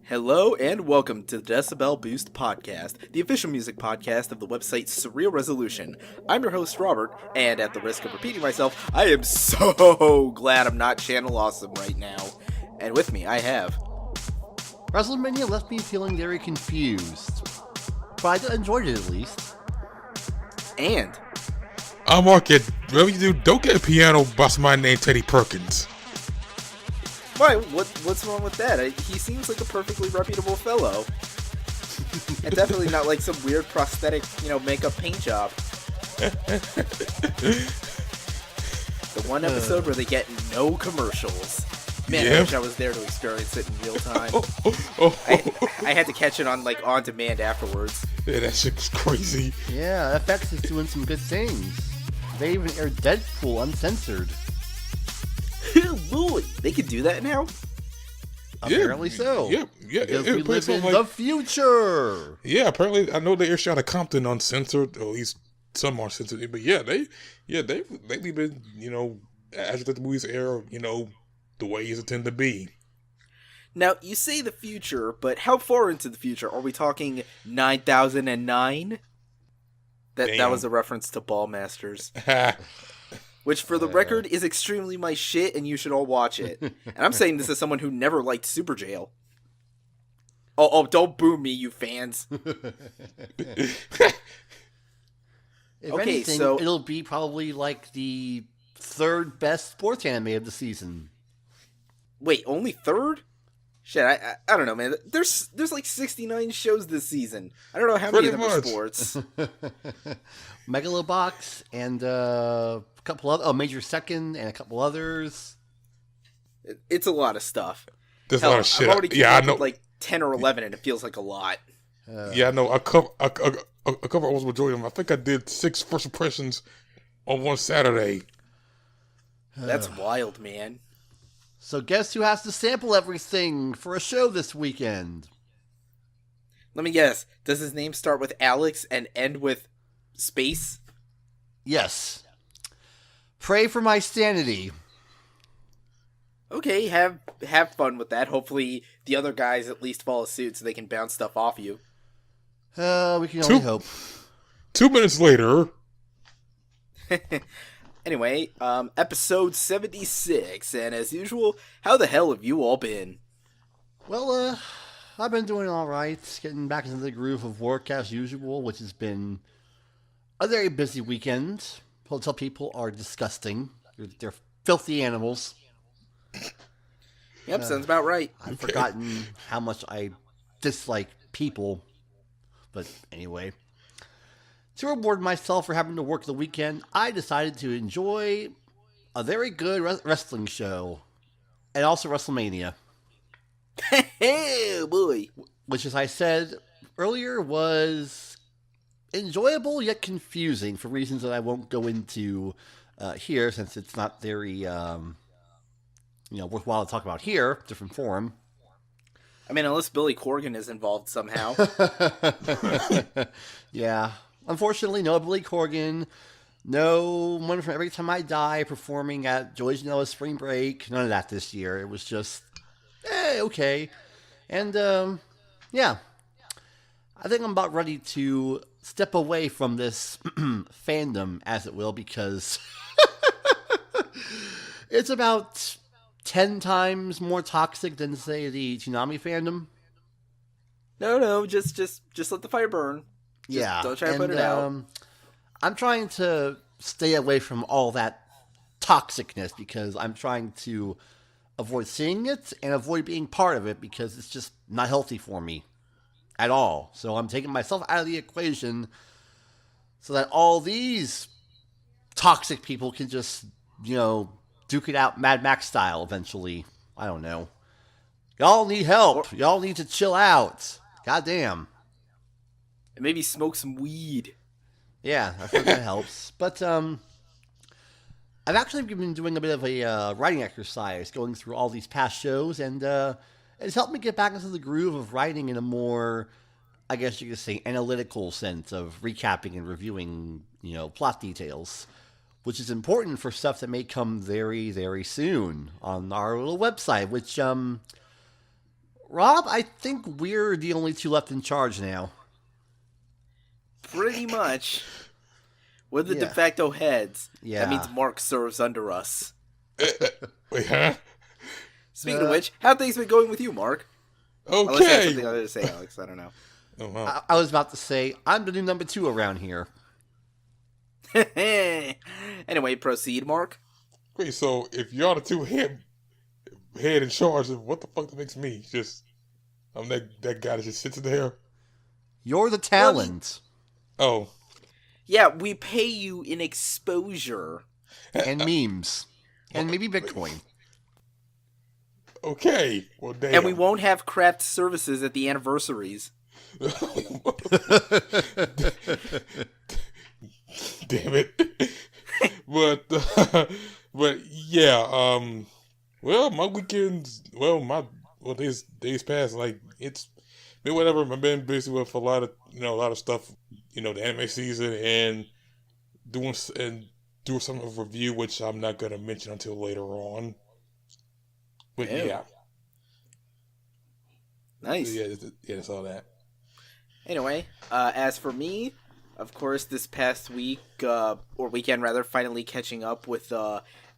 Hello and welcome to the Decibel Boost Podcast, the official music podcast of the website Surreal Resolution. I'm your host, Robert, and at the risk of repeating myself, I am so glad I'm not Channel Awesome right now. And with me, I have... WrestleMania left me feeling very confused, but I enjoyed it at least. And... I'm Market. Whatever you do, don't get a piano by somebody named Teddy Perkins. Why? What's wrong with that? He seems like a perfectly reputable fellow. And definitely not like some weird prosthetic, makeup paint job. The one episode where they get no commercials. Man, I wish I was there to experience it in real time. I had to catch it on demand afterwards. Yeah, that shit was crazy. Yeah, FX is doing some good things. They even aired Deadpool uncensored. Boy, they can do that now? Apparently so. Yeah. Because we live in the future. Yeah, apparently I know they air shot of Compton uncensored, or at least some are censored. But they've been, as the movies air, the way it's intended to be. Now, you say the future, but how far into the future? Are we talking 9009? That was a reference to Ballmasters. Which, for the record, is extremely my shit, and you should all watch it. And I'm saying this as someone who never liked Super Jail. Oh, don't boo me, you fans. If anything, it'll be probably like the third best sports anime of the season. Wait, only third? Shit, I don't know, man. There's like 69 shows this season. I don't know how many of them are sports. Megalobox and a couple other, Major Second and a couple others. It's a lot of stuff. There's a lot of shit. I've already kept up with 10 or 11 and it feels like a lot. I know. I cover almost majority of them. I think I did 6 first impressions on one Saturday. That's wild, man. So guess who has to sample everything for a show this weekend? Let me guess. Does his name start with Alex and end with space? Yes. Pray for my sanity. Okay, have fun with that. Hopefully the other guys at least follow suit so they can bounce stuff off you. We can only hope. 2 minutes later. Anyway, episode 76, and as usual, how the hell have you all been? Well, I've been doing alright, getting back into the groove of work as usual, which has been a very busy weekend. Hotel people are disgusting. They're filthy animals. Yep, sounds about right. I've forgotten how much I dislike people, but anyway. To reward myself for having to work the weekend, I decided to enjoy a very good wrestling show. And also WrestleMania. Hey, boy. Which, as I said earlier, was enjoyable yet confusing for reasons that I won't go into here, since it's not very worthwhile to talk about here. Different forum. I mean, unless Billy Corgan is involved somehow. Yeah. Unfortunately, no Billy Corgan, no one from Every Time I Die performing at Joey Janela's Spring Break. None of that this year. It was just, okay. And, yeah. I think I'm about ready to step away from this fandom, as it will, because it's about 10 times more toxic than, say, the Toonami fandom. No, just let the fire burn. Yeah. Don't try to put it out. I'm trying to stay away from all that toxicness because I'm trying to avoid seeing it and avoid being part of it because it's just not healthy for me at all. So I'm taking myself out of the equation so that all these toxic people can just, duke it out Mad Max style eventually. I don't know. Y'all need help. Y'all need to chill out. Goddamn. And maybe smoke some weed. Yeah, I think that helps. But I've actually been doing a bit of a writing exercise, going through all these past shows, and it's helped me get back into the groove of writing in a more, I guess you could say, analytical sense of recapping and reviewing, plot details, which is important for stuff that may come very, very soon on our little website, which Rob, I think we're the only two left in charge now. Pretty much. We're the de facto heads. Yeah. That means Mark serves under us. Wait, huh? Speaking of which, how have things been going with you, Mark? Okay. Unless you have something other to say, Alex. I don't know. Oh, wow. I was about to say, I'm the new number 2 around here. Anyway, proceed, Mark. Wait, so if y'all the two head in charge, what the fuck that makes me? I'm that guy that just sits there. You're the talent. Oh. Yeah, we pay you in exposure. And memes. And maybe Bitcoin. Okay. Well, damn. And we won't have craft services at the anniversaries. Damn it. But yeah, well, my weekends, days past, like, it's been whatever. I've been busy with a lot of stuff, the anime season, and doing some of a review, which I'm not going to mention until later on. But yeah. Nice. Yeah, that's all that. Anyway, as for me, of course, this past week, or weekend rather, finally catching up with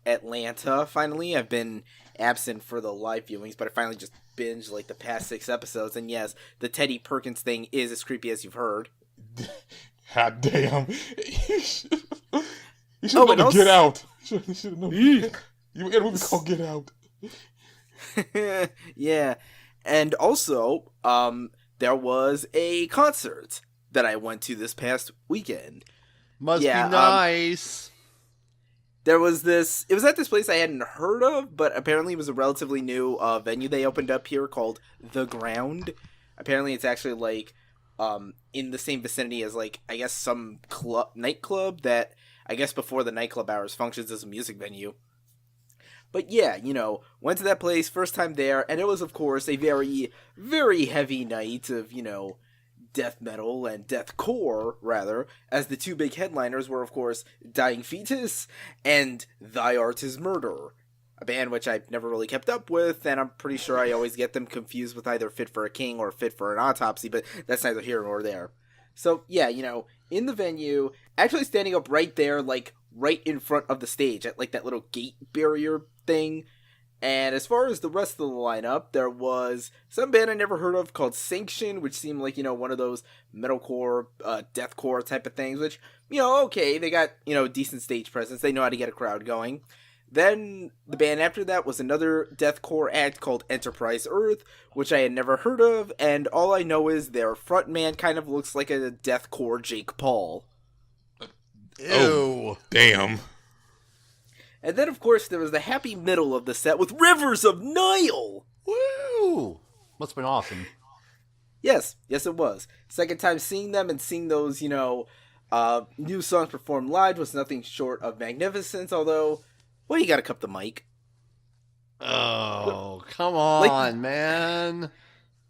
Atlanta, finally. I've been absent for the live viewings, but I finally just binged, like, the past 6 episodes, and yes, the Teddy Perkins thing is as creepy as you've heard. God damn. You should have Get Out. You should have known. You got a movie called Get Out. Yeah, and also, there was a concert that I went to this past weekend. Must be nice. There was it was at this place I hadn't heard of, but apparently it was a relatively new venue they opened up here called The Ground. Apparently it's actually, like, in the same vicinity as, like, I guess some nightclub that, I guess before the nightclub hours, functions as a music venue. But yeah, went to that place, first time there, and it was, of course, a very, very heavy night of, death metal and deathcore, rather, as the two big headliners were, of course, Dying Fetus and Thy Art Is Murder, a band which I've never really kept up with, and I'm pretty sure I always get them confused with either Fit for a King or Fit for an Autopsy, but that's neither here nor there. So, yeah, in the venue, actually standing up right there, like, right in front of the stage, at, like, that little gate barrier thing. And as far as the rest of the lineup, there was some band I never heard of called Sanction, which seemed like, one of those metalcore, deathcore type of things, which, okay, they got, decent stage presence. They know how to get a crowd going. Then the band after that was another deathcore act called Enterprise Earth, which I had never heard of, and all I know is their frontman kind of looks like a deathcore Jake Paul. Ew. Oh, damn. And then, of course, there was the happy middle of the set with Rivers of Nile! Woo! Must have been awesome. Yes, it was. Second time seeing them and seeing those, new songs performed live was nothing short of magnificent, although, well, you gotta cup the mic. Oh, come on, man.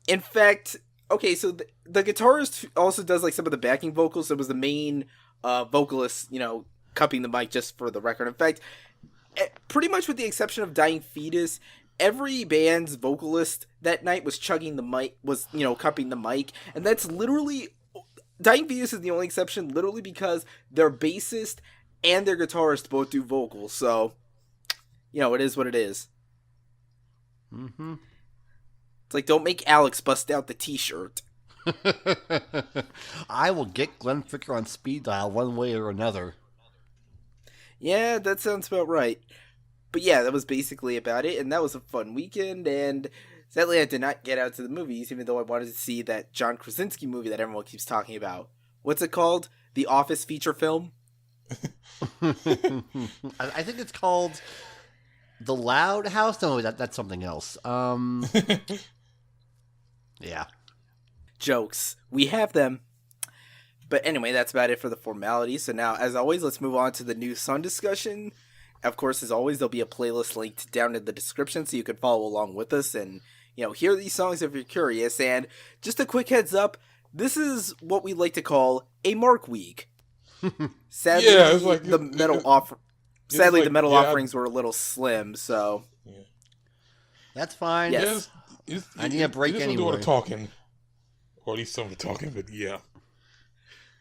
In fact, okay, so the guitarist also does, like, some of the backing vocals. It was the main vocalist, cupping the mic, just for the record. In fact, pretty much with the exception of Dying Fetus, every band's vocalist that night was chugging the mic, was, cupping the mic, and that's literally, Dying Fetus is the only exception, literally because their bassist and their guitarist both do vocals, so, it is what it is. Mm-hmm. It's like, don't make Alex bust out the t-shirt. I will get Glenn Fricker on speed dial one way or another. Yeah, that sounds about right. But yeah, that was basically about it, and that was a fun weekend, and sadly I did not get out to the movies, even though I wanted to see that John Krasinski movie that everyone keeps talking about. What's it called? The Office feature film? I think it's called The Loud House? No, that's something else. Yeah. Jokes. We have them. But anyway, that's about it for the formalities. So now, as always, let's move on to the new song discussion. Of course, as always, there'll be a playlist linked down in the description so you can follow along with us and, hear these songs if you're curious. And just a quick heads up, this is what we like to call a Mark Week. Sadly, yeah, it's like, the metal offerings were a little slim, so... Yeah. That's fine. Yes. I need a break anyway. Do all the talking, or at least some of the talking. But yeah.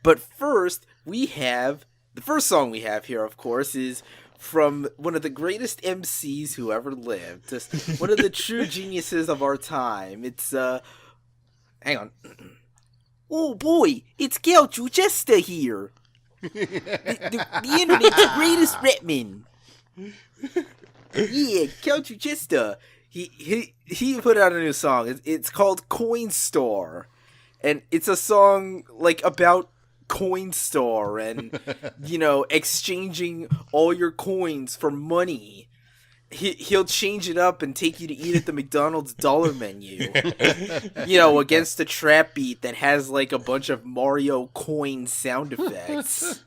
But first, the first song we have here, of course, is from one of the greatest MCs who ever lived. Just one of the true geniuses of our time. It's, hang on. Oh boy, it's Gal Chuchesta here. The internet's greatest rapman. Yeah, Gal Chuchesta. He put out a new song. It's called Coinstar. And it's a song, like, about Coinstar and, exchanging all your coins for money. He'll change it up and take you to eat at the McDonald's dollar menu. Against a trap beat that has, like, a bunch of Mario coin sound effects.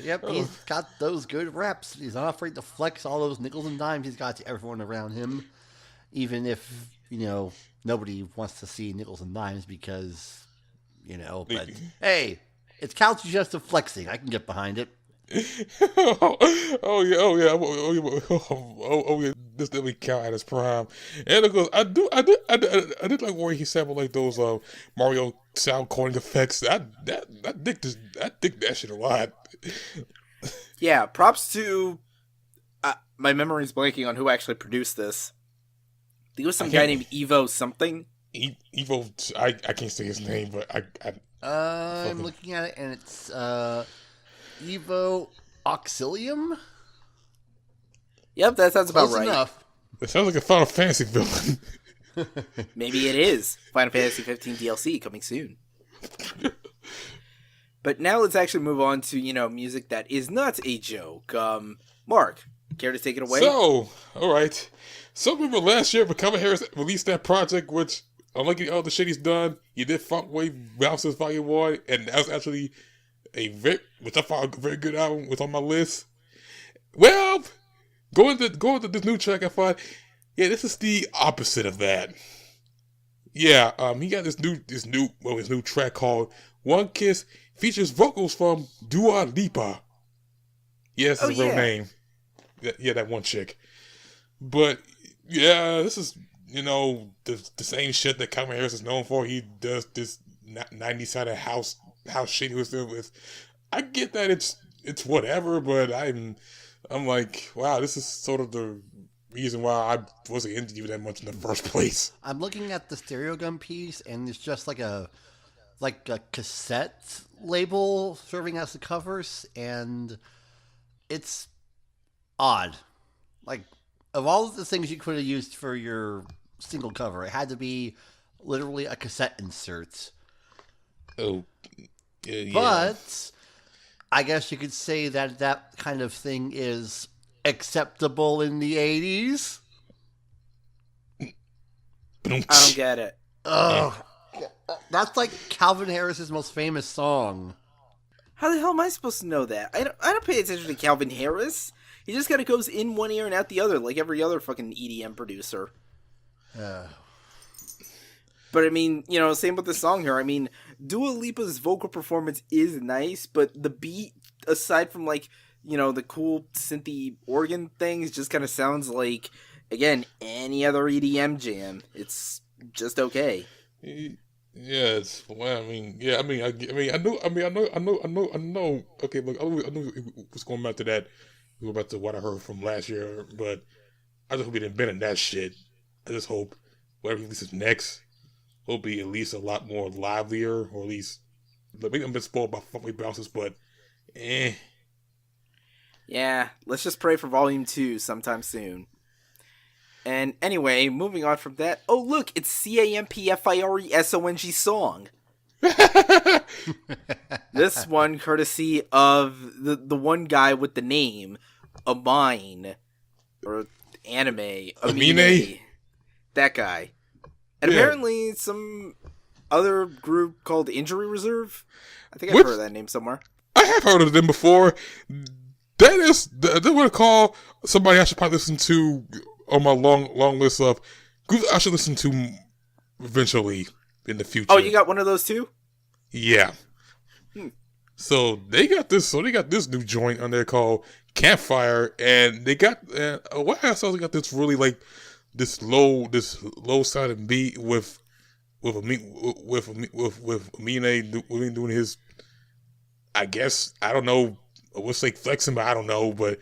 Yep, he's got those good reps. He's not afraid to flex all those nickels and dimes he's got to everyone around him. Even if, nobody wants to see nickels and dimes because, but hey, it's Couch just a flexing. I can get behind it. Oh yeah. This definitely count at his prime. And of course, I did like where he sampled like those Mario sound coin effects. I dig that shit a lot. Yeah, props to my memory's blanking on who actually produced this. I think it was some guy named Evo something. Evo, I can't say his name, but I'm looking at it and it's Evo Auxilium? Yep, that sounds about right. Enough. It sounds like a Final Fantasy villain. Maybe it is. Final Fantasy 15 DLC coming soon. But now let's actually move on to, music that is not a joke. Mark, care to take it away? So, alright. So remember last year, Calvin Harris released that project, which, unlike all the shit he's done, he did Funk Wave Bounces Volume 1, and that was actually which I found a very good album, was on my list. Well, going to this new track, I thought, yeah, this is the opposite of that. Yeah, he got this new track called One Kiss, features vocals from Dua Lipa. Yes, that's his real name. Yeah, that one chick. But yeah, this is the same shit that Calvin Harris is known for. He does this 90s kind of house shit he was doing with. I get that it's whatever, but I'm like, wow, this is sort of the reason why I wasn't into you that much in the first place. I'm looking at the Stereo Gun piece, and it's just like a cassette label serving as the covers, and it's odd. Like, of all of the things you could have used for your single cover, it had to be literally a cassette insert. Oh, yeah. But I guess you could say that kind of thing is acceptable in the 80s. I don't get it. Oh, that's like Calvin Harris's most famous song. How the hell am I supposed to know that? I don't pay attention to Calvin Harris. He just kind of goes in one ear and out the other, like every other fucking EDM producer. But I mean, same with the song here. I mean, Dua Lipa's vocal performance is nice, but the beat, aside from like, the cool synthy organ things, just kind of sounds like, again, any other EDM jam. It's just okay. Yeah, it's well. I know. Okay, look, I knew it was going back to that. We were about to what I heard from last year, but I just hope he didn't bend in that shit. I just hope whatever he releases next will be at least a lot more livelier, or at least maybe I'm a bit spoiled by Funk Wave Bounces, but Yeah, let's just pray for Volume 2 sometime soon. And anyway, moving on from that. Oh, look, it's CAMPFIRESONG song. This one courtesy of the one guy with the name Amine, or Amine. That guy. And apparently some other group called Injury Reserve. I think I've heard of that name somewhere. I have heard of them before. That is what I call somebody I should probably listen to on my long list of groups I should listen to eventually in the future. Oh, you got one of those too? Yeah. So they got this new joint on there called Campfire, and they got a while I saw they got this really like this low sounding beat with Amine doing his, I guess, I don't know, what's like flexing, but I don't know, but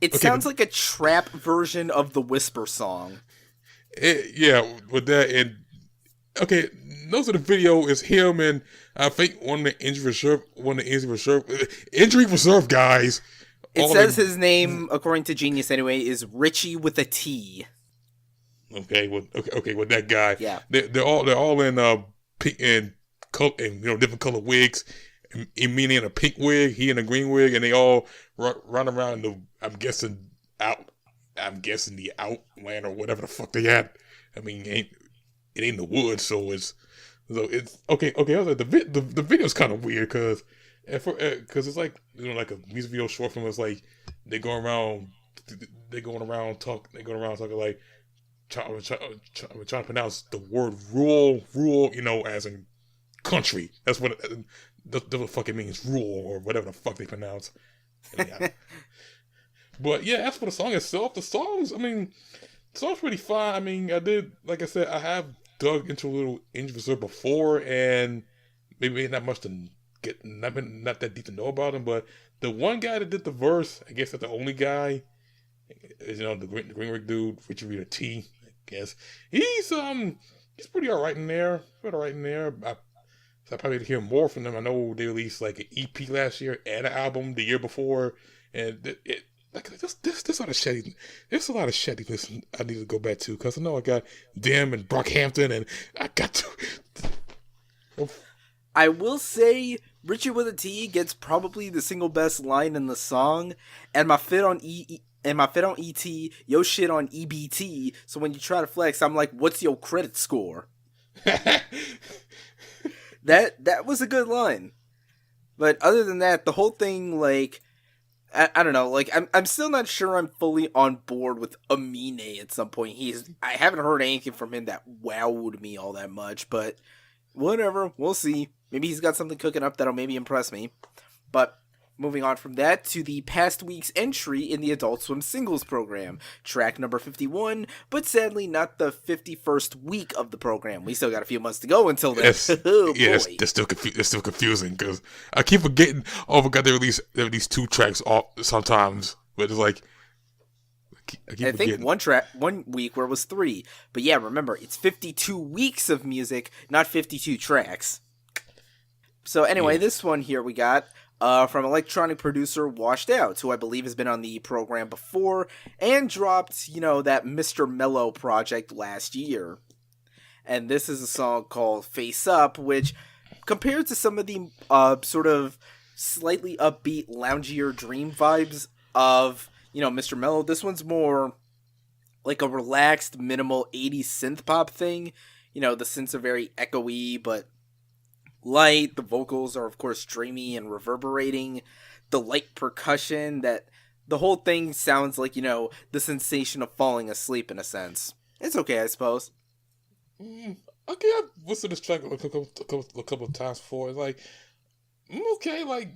it sounds like a trap version of the Whisper song. Yeah, with that, and okay, most of the video is him and I think one of the injury reserve guys. It says his name, according to Genius anyway, is Richie with a T. Okay, with that guy. Yeah, they're all in pink and different color wigs. Meaning in a pink wig, he in a green wig, and they all run around the I'm guessing the outland or whatever the fuck they at. I mean, it ain't the woods, so it's okay. I was like, the video's kind of weird because it's like like a music video short film. It's like they're going around talking like trying to pronounce the word rural, as in country. That's what the fuck it means, rural or whatever the fuck they pronounce. But yeah, as for the song itself, the song's pretty fine. I mean, like I said, I have dug into a little Injured Reserve before, and maybe not much to get, not that deep to know about him. But the one guy that did the verse, I guess that's the only guy, is the green rig dude, Richie with a T. I guess he's pretty alright in there. I probably hear more from them. I know they released like an EP last year and an album the year before, and there's a lot of shitty. There's a lot of shittiness I need to go back to because I know I got them and Brockhampton, and I got to. I will say, Richie with a T gets probably the single best line in the song, and my fit on ET, yo shit on EBT. So when you try to flex, I'm like, what's your credit score? That was a good line. But other than that, the whole thing, like, I don't know, like, I'm still not sure I'm fully on board with Amine at some point. I haven't heard anything from him that wowed me all that much, but whatever, we'll see. Maybe he's got something cooking up that'll maybe impress me. But moving on from that to the past week's entry in the Adult Swim Singles program, track number 51, but sadly not the 51st week of the program. We still got a few months to go until then. It's still confusing because I keep forgetting. Oh, I forgot they released 2 tracks sometimes, but it's like I think one week where it was 3. But yeah, remember, it's 52 weeks of music, not 52 tracks. So anyway, This one here we got from electronic producer Washed Out, who I believe has been on the program before and dropped, that Mr. Mellow project last year. And this is a song called Face Up, which compared to some of the sort of slightly upbeat, loungier dream vibes of, Mr. Mellow, this one's more like a relaxed, minimal 80s synth pop thing. The synths are very echoey, but light. The vocals are, of course, dreamy and reverberating. The light percussion, that the whole thing sounds like, the sensation of falling asleep in a sense. It's okay, I suppose. Okay, I've listened to this track a couple of times before. It's like, okay, like,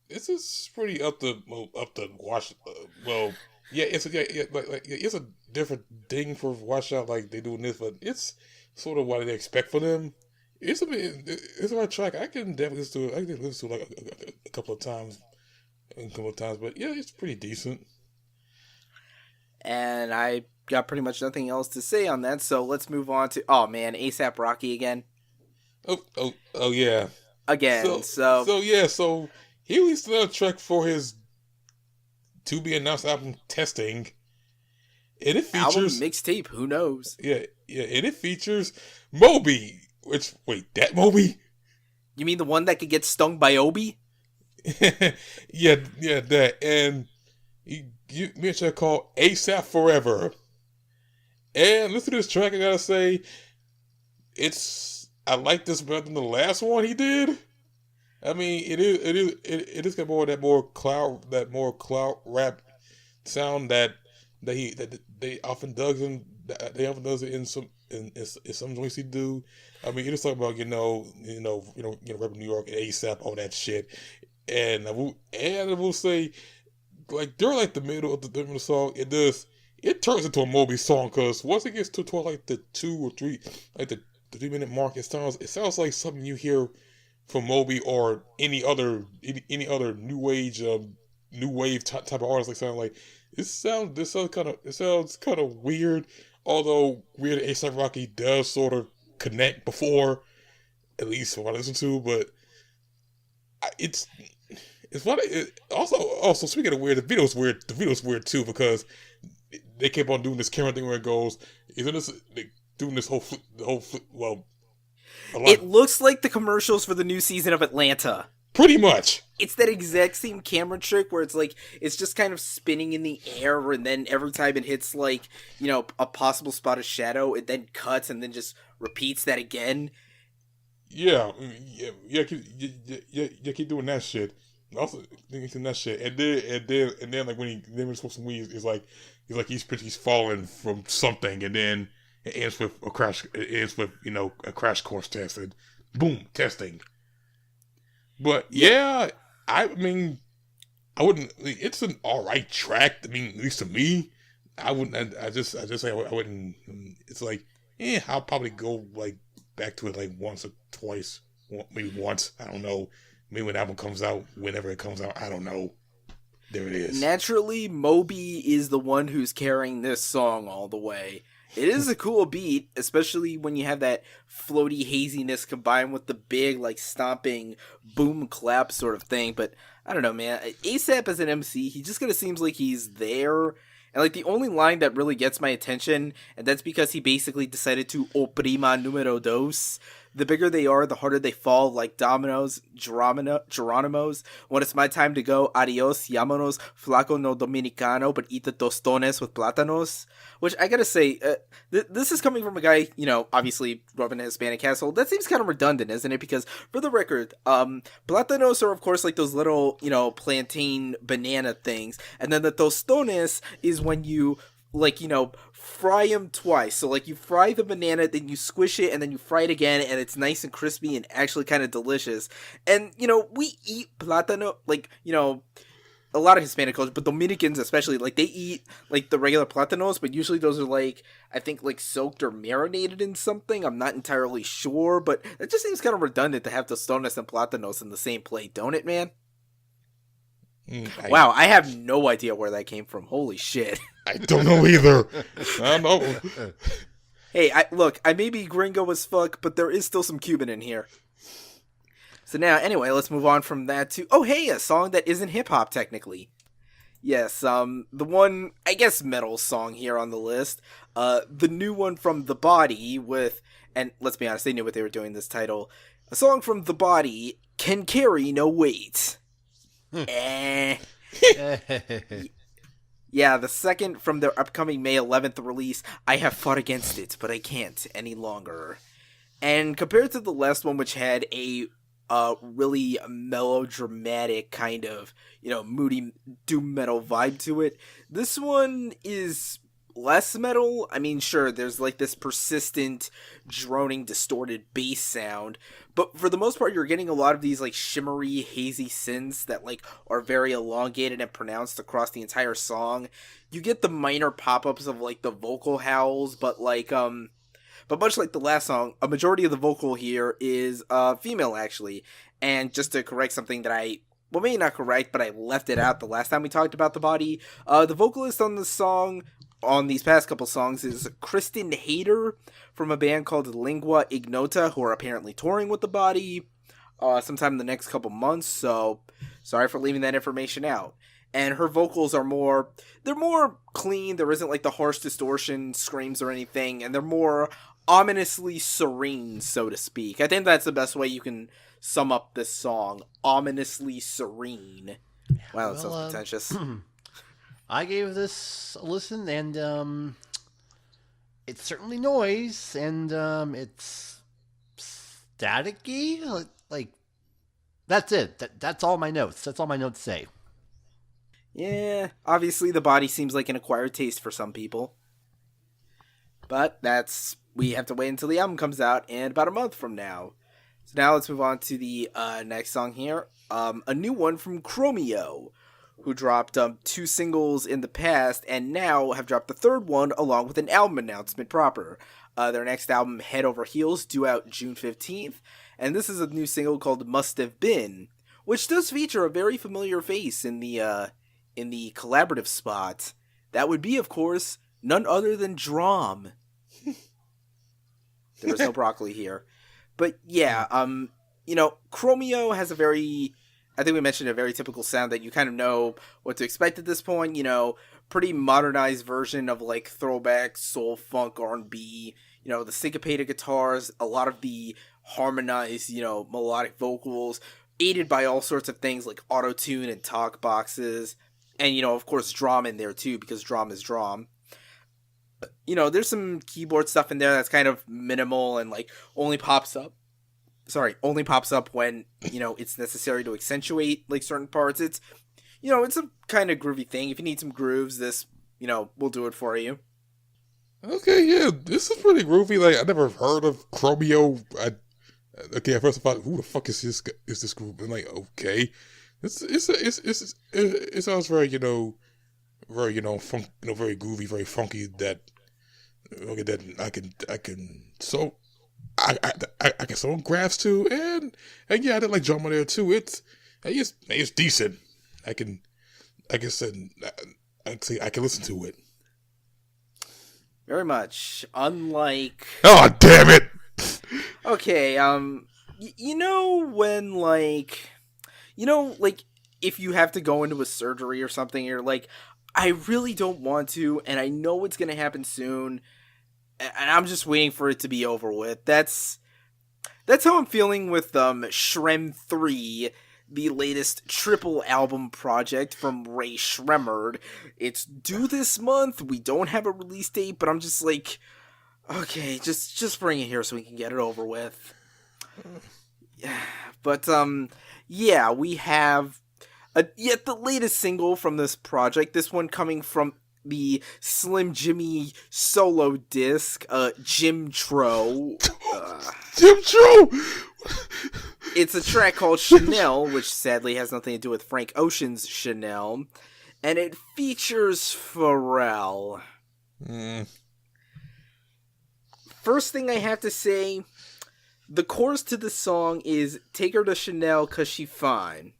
this is pretty up to watch. It's a different thing for Watch Out, like they doing this, but it's sort of what they expect from them. It's a right track. I can definitely listen to it. I can listen to it like a couple of times, but yeah, it's pretty decent. And I got pretty much nothing else to say on that, so let's move on to A$AP Rocky again. Oh yeah. Again, so he released another track for his to be announced album Testing. And it features album mixtape, who knows? Yeah, and it features Moby. That Moby? You mean the one that could get stung by Obi? yeah, that. And you mentioned called A$AP Forever. And listen to this track, I gotta say, I like this better than the last one he did. I mean, it is got more cloud rap sound that they often does it in and it's some joints he do. I mean, you just talk about rep New York and ASAP, all that shit, and I will say, like during like the middle of the song, it turns into a Moby song because once it gets toward like the 2 or 3, like the 3-minute mark, it sounds like something you hear from Moby or any other new wave type of artist. Like sound like this sounds kind of weird. Although Weird and A$AP Rocky does sort of connect before, at least from what I listen to, but it's funny. Also speaking of weird, the video's weird too because they kept on doing this camera thing where it goes, doing this it looks like the commercials for the new season of Atlanta. Pretty much. It's that exact same camera trick where it's like, it's just kind of spinning in the air, and then every time it hits like, a possible spot of shadow, it then cuts and then just repeats that again. Yeah, keep doing that shit. Also, doing that shit, and then like when he's supposed to weed, he's falling from something, and then it ends with a crash. It ends with a crash course test, and boom, testing. But yeah, I mean, I wouldn't. It's an alright track. I mean, at least to me, I wouldn't. I just say I wouldn't. It's like, I'll probably go like back to it like once or twice, maybe once. I don't know. Maybe when the album comes out, whenever it comes out, I don't know. There it is. Naturally, Moby is the one who's carrying this song all the way. It is a cool beat, especially when you have that floaty haziness combined with the big, like, stomping boom clap sort of thing. But I don't know, man. A$AP as an MC, he just kind of seems like he's there. And, like, the only line that really gets my attention, and that's because he basically decided to oprima numero dos. The bigger they are, the harder they fall, like dominoes, Geronimos. When it's my time to go, adios, llámonos, flaco no dominicano, but eat the tostones with plátanos. Which, I gotta say, this is coming from a guy, obviously, rubbing a Hispanic household. That seems kind of redundant, isn't it? Because, for the record, plátanos are, of course, like those little, plantain banana things. And then the tostones is when you fry them twice. So, like, you fry the banana, then you squish it, and then you fry it again, and it's nice and crispy and actually kind of delicious. And, we eat plátano, a lot of Hispanic culture, but Dominicans especially, they eat, the regular plátanos, but usually those are, I think, soaked or marinated in something. I'm not entirely sure, but it just seems kind of redundant to have tostones and plátanos in the same plate, don't it, man? Wow, I have no idea where that came from. Holy shit. I don't know either. I don't know. Hey, I may be gringo as fuck, but there is still some Cuban in here. So now, anyway, let's move on from that to, a song that isn't hip-hop, technically. Yes, the one, I guess, metal song here on the list. The new one from The Body with, and let's be honest, they knew what they were doing this title. A song from The Body, Can Carry No Weight. Yeah, the second from their upcoming May 11th release, I have fought against it, but I can't any longer. And compared to the last one, which had a really melodramatic kind of, moody doom metal vibe to it, this one is less metal. I mean, sure, there's this persistent, droning, distorted bass sound, but for the most part, you're getting a lot of these shimmery, hazy synths that are very elongated and pronounced across the entire song. You get the minor pop-ups of the vocal howls, but but much like the last song, a majority of the vocal here is female, actually. And just to correct something that maybe not correct, but I left it out the last time we talked about The Body, the vocalist on the song, on these past couple songs, is Kristen Hayter from a band called Lingua Ignota, who are apparently touring with The Body sometime in the next couple months, so sorry for leaving that information out. And her vocals are more clean. There isn't the harsh distortion screams or anything, and they're more ominously serene, so to speak. I think that's the best way you can sum up this song. Ominously serene. Wow, that sounds pretentious. I gave this a listen, and it's certainly noise, and it's staticky. That's it. That's all my notes. That's all my notes say. Yeah, obviously The Body seems like an acquired taste for some people. But that's we have to wait until the album comes out in about a month from now. So now let's move on to the next song here. A new one from Chromeo, who dropped 2 singles in the past and now have dropped the third one along with an album announcement proper. Their next album, Head Over Heels, due out June 15th, and this is a new single called Must Have Been, which does feature a very familiar face in the collaborative spot. That would be, of course, none other than Dram. There was no broccoli here. But yeah, Chromeo has a very, I think we mentioned, a very typical sound that you kind of know what to expect at this point. Pretty modernized version of like throwback soul, funk, R&B. The syncopated guitars, a lot of the harmonized, melodic vocals, aided by all sorts of things like auto-tune and talk boxes. And, of course, Dram in there too, because Dram is Dram. There's some keyboard stuff in there that's kind of minimal and like only pops up when, it's necessary to accentuate like certain parts. It's a kind of groovy thing. If you need some grooves, this, will do it for you. Okay, yeah, this is pretty groovy. Like, I never heard of Chromeo. At first I thought, who the fuck is this group? And like, okay. It sounds very, very, funk, very groovy, very funky. That I can sew graphs to, and yeah, I did like drama there too. It's decent. I can listen to it. Very much. Unlike. Oh, damn it! Okay, when like. If you have to go into a surgery or something, you're like, I really don't want to, and I know it's going to happen soon, and I'm just waiting for it to be over with. That's how I'm feeling with Shrem 3, the latest triple album project from Rae Sremmurd. It's due this month. We don't have a release date, but I'm just like, okay, just bring it here so we can get it over with. Yeah, but yeah, we have the latest single from this project. This one coming from the Slim Jimmy solo disc, Jim Tro. Jim Tro! It's a track called Chanel, which sadly has nothing to do with Frank Ocean's Chanel, and it features Pharrell. First thing I have to say, the chorus to the song is "Take her to Chanel 'cause she fine."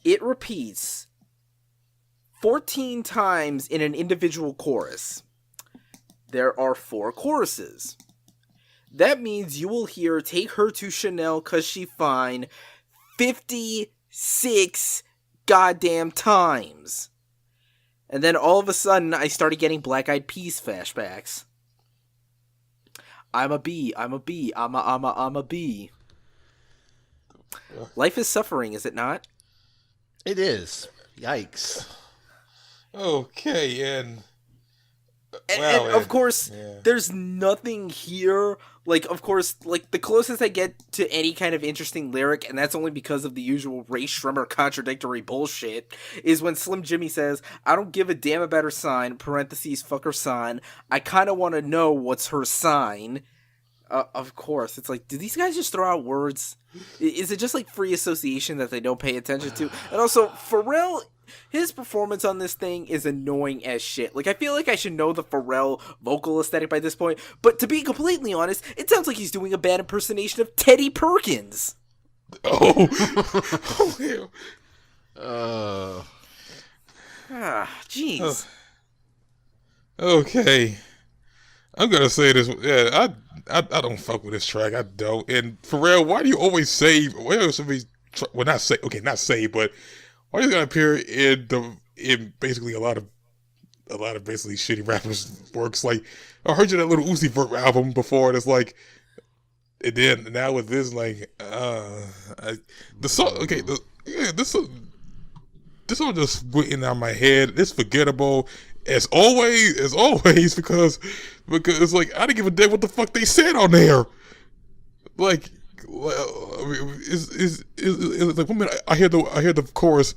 It repeats 14 times in an individual chorus. There are 4 choruses. That means you will hear "Take her to Chanel 'cause she fine" 56 goddamn times. And then all of a sudden, I started getting Black Eyed Peas flashbacks. I'm a bee, I'm a bee, I'm a bee. Life is suffering, is it not? It is. Yikes. Okay, and of course, there's nothing here. Like, of course, like, the closest I get to any kind of interesting lyric, and that's only because of the usual Rae Sremmurd contradictory bullshit, is when Slim Jimmy says, "I don't give a damn about her sign, parentheses, fuck her sign. I kinda wanna know what's her sign." Of course. It's like, do these guys just throw out words? Is it just, like, free association that they don't pay attention to? And also, Pharrell, his performance on this thing is annoying as shit. Like, I feel like I should know the Pharrell vocal aesthetic by this point, but to be completely honest, it sounds like he's doing a bad impersonation of Teddy Perkins. Oh. Jeez. Okay. I'm gonna say this. Yeah, I don't fuck with this track. I don't. And Pharrell, why do you always say? Not say, but why are you gonna appear in basically a lot of basically shitty rappers' works? Like, I heard you that little Uzi Vert album before, and it's like, and then now with this, like, the song. Okay, this song just went in out my head. It's forgettable. As always, because like, I didn't give a damn what the fuck they said on there. Like, is like, 1 minute I hear the chorus,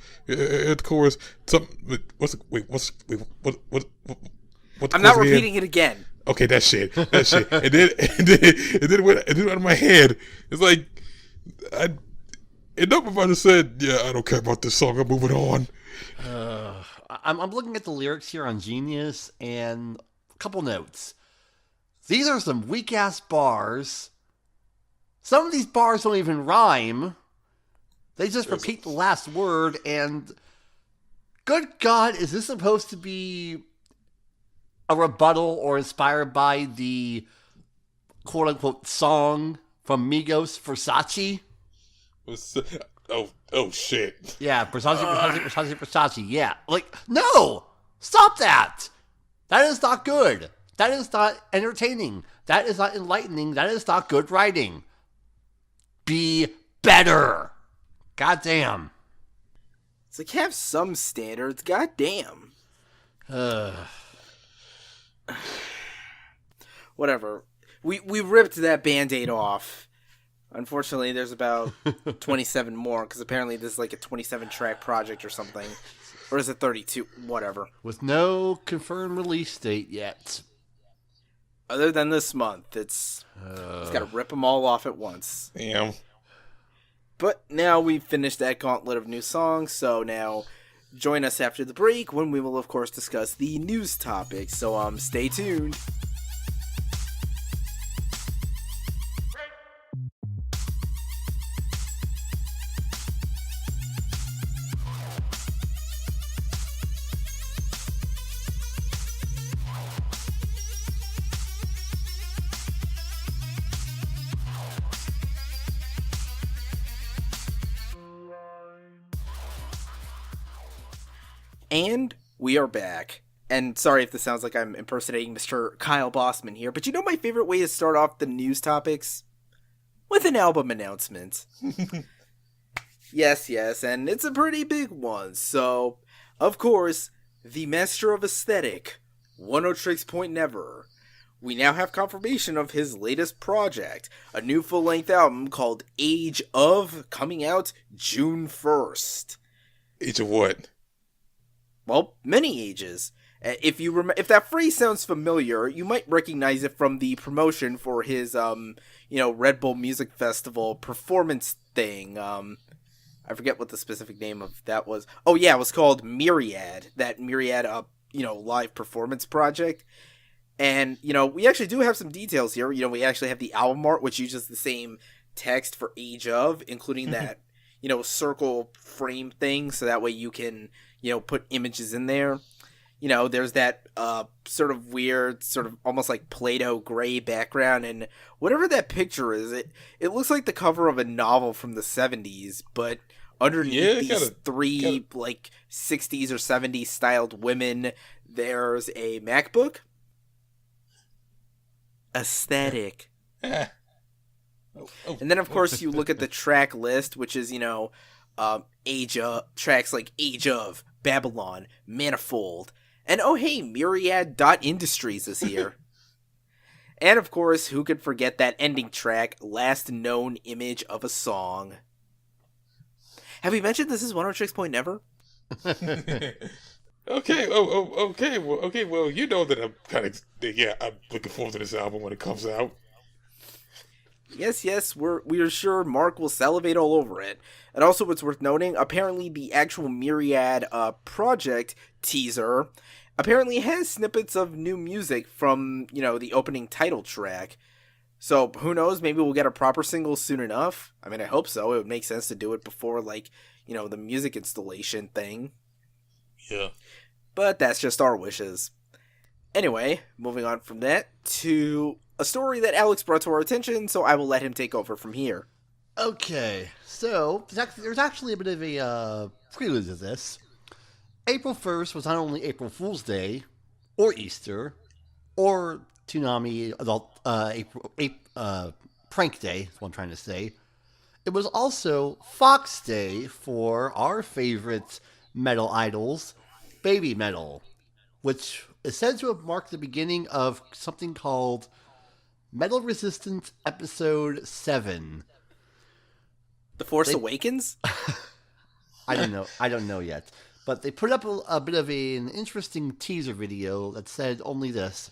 what the I'm not chorus again? repeating it again. Okay, that shit. And then it went out of my head. It's like enough about it said, yeah, I don't care about this song. I'm moving on. I'm looking at the lyrics here on Genius, and a couple notes. These are some weak-ass bars. Some of these bars don't even rhyme. They just repeat the last word, and good God, is this supposed to be a rebuttal or inspired by the quote-unquote song from Migos, Versace? Oh shit. Yeah, Versace. Yeah. Like, no! Stop that! That is not good. That is not entertaining. That is not enlightening. That is not good writing. Be better. Goddamn. It's like, have some standards. Goddamn. Whatever. We ripped that Band-Aid off. Unfortunately, there's about 27 more, because apparently this is like a 27-track project or something. Or is it 32? Whatever. With no confirmed release date yet. Other than this month, it's got to rip them all off at once. Damn. But now we've finished that gauntlet of new songs, so now join us after the break when we will, of course, discuss the news topics. So, stay tuned. And we are back. And sorry if this sounds like I'm impersonating Mr. Kyle Bossman here, but you know my favorite way to start off the news topics? With an album announcement. Yes, and it's a pretty big one. So, of course, the master of aesthetic, Oneohtrix Point Never. We now have confirmation of his latest project, a new full-length album called Age of, coming out June 1st. Age of what? Well, many ages. If that phrase sounds familiar, you might recognize it from the promotion for his, Red Bull Music Festival performance thing. I forget what the specific name of that was. Oh yeah, it was called Myriad. That Myriad, live performance project. And, we actually do have some details here. We actually have the album art, which uses the same text for Age of, including that, circle frame thing, so that way you can, put images in there. There's that sort of weird, sort of almost like Play-Doh gray background, and whatever that picture is, it looks like the cover of a novel from the 70s, but underneath these three, like, 60s or 70s styled women, there's a MacBook. Aesthetic. And then, of course, you look at the track list, which is, Age of, tracks like Age of, Babylon, Manifold, and oh hey, Myriad Industries is here. And of course, who could forget that ending track, Last Known Image of a Song. Have we mentioned this is Oneohtrix Point Never? Okay. Okay. Well, you know that I'm looking forward to this album when it comes out. Yes, we are sure Mark will salivate all over it. And also, what's worth noting, apparently the actual Myriad project teaser apparently has snippets of new music from, the opening title track. So, who knows, maybe we'll get a proper single soon enough. I mean, I hope so. It would make sense to do it before, the music installation thing. Yeah. But that's just our wishes. Anyway, moving on from that to a story that Alex brought to our attention, so I will let him take over from here. Okay, so there's actually a bit of a prelude to this. April 1st was not only April Fool's Day, or Easter, or Toonami Adult Prank Day, is what I'm trying to say. It was also Fox Day for our favorite metal idols, Babymetal, which is said to have marked the beginning of something called Metal Resistance Episode 7. The Force Awakens? I don't know yet. But they put up a bit of an interesting teaser video that said only this.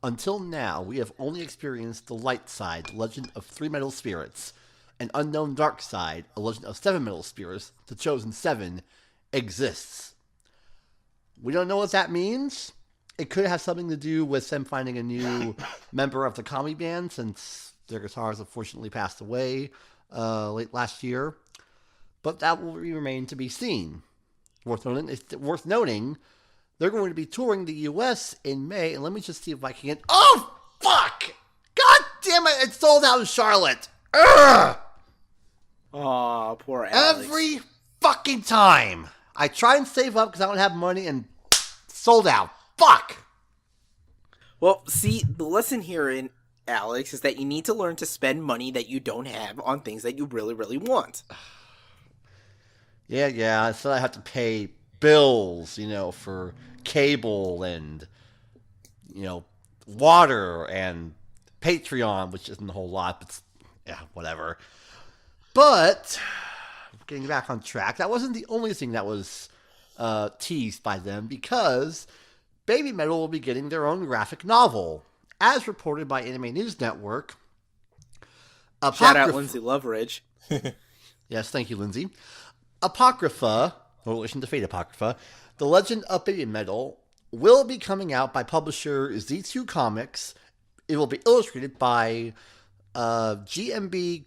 Until now, we have only experienced the light side, the legend of 3 metal spirits. An unknown dark side, a legend of 7 metal spirits, the chosen 7, exists. We don't know what that means. It could have something to do with them finding a new member of the Kami band, since their guitarist unfortunately passed away late last year. But that will remain to be seen. Worth noting, they're going to be touring the U.S. in May, and let me just see if I can get... Oh, fuck! God damn it, it's sold out in Charlotte! Ugh! Aw, poor Alex. Every fucking time! I try and save up because I don't have money, and sold out. Fuck! Well, see, the lesson here in Alex is that you need to learn to spend money that you don't have on things that you really, really want. Yeah, so I have to pay bills, for cable and, water and Patreon, which isn't a whole lot, but yeah, whatever. But, getting back on track, that wasn't the only thing that was teased by them, because Babymetal will be getting their own graphic novel. As reported by Anime News Network, shout out Lindsay Loveridge. Yes, thank you, Lindsay. Apocrypha, in relation to Fate Apocrypha, The Legend of Babymetal, will be coming out by publisher Z2 Comics. It will be illustrated by GMB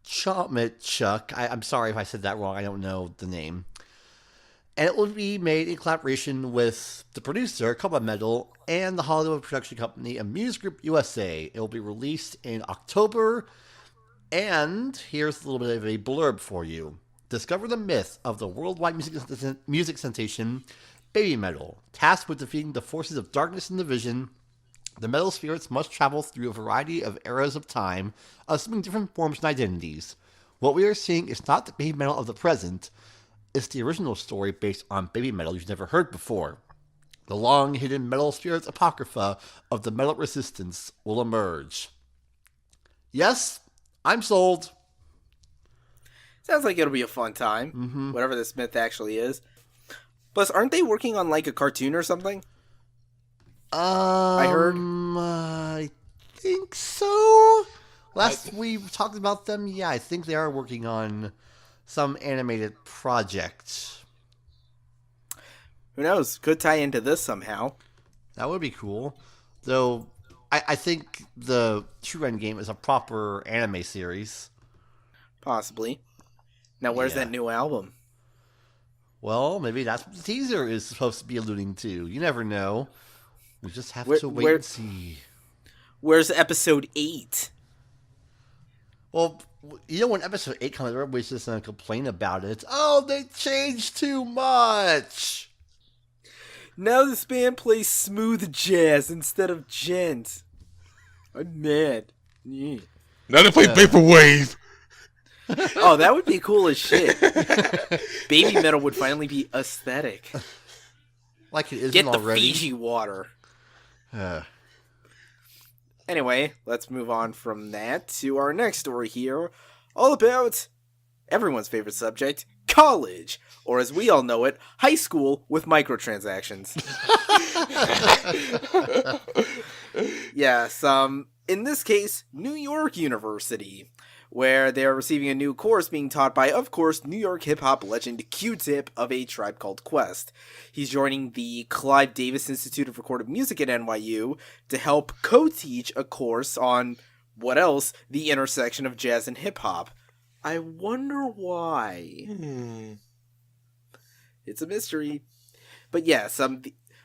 Chuck. I'm sorry if I said that wrong. I don't know the name. And it will be made in collaboration with the producer, Babymetal, and the Hollywood production company Amuse Group USA. It will be released in October. And here's a little bit of a blurb for you. Discover the myth of the worldwide music sensation, Babymetal. Tasked with defeating the forces of darkness and division, the metal spirits must travel through a variety of eras of time, assuming different forms and identities. What we are seeing is not the Babymetal of the present, it's the original story based on Babymetal you've never heard before. The long-hidden metal spirits apocrypha of the metal resistance will emerge. Yes, I'm sold. Sounds like it'll be a fun time, whatever this myth actually is. Plus, aren't they working on, like, a cartoon or something? I heard. I think so. Last we talked about them, yeah, I think they are working on some animated project. Who knows? Could tie into this somehow. That would be cool. Though, I think the True Endgame is a proper anime series. Possibly. Now, where's that new album? Well, maybe that's what the teaser is supposed to be alluding to. You never know. We just have to wait and see. Where's episode 8? Well, when episode 8 comes, everybody's just going to complain about it. Oh, they changed too much. Now this band plays smooth jazz instead of gent. I'm mad. Yeah. Now they play Vaporwave. Oh, that would be cool as shit. Babymetal would finally be aesthetic. Like it isn't Get the already. Fiji water. Anyway, let's move on from that to our next story here. All about everyone's favorite subject, college. Or as we all know it, high school with microtransactions. Yes, in this case, New York University, where they are receiving a new course being taught by, of course, New York hip-hop legend Q-Tip of A Tribe Called Quest. He's joining the Clive Davis Institute of Recorded Music at NYU to help co-teach a course on, what else, the intersection of jazz and hip-hop. I wonder why. It's a mystery. But yes,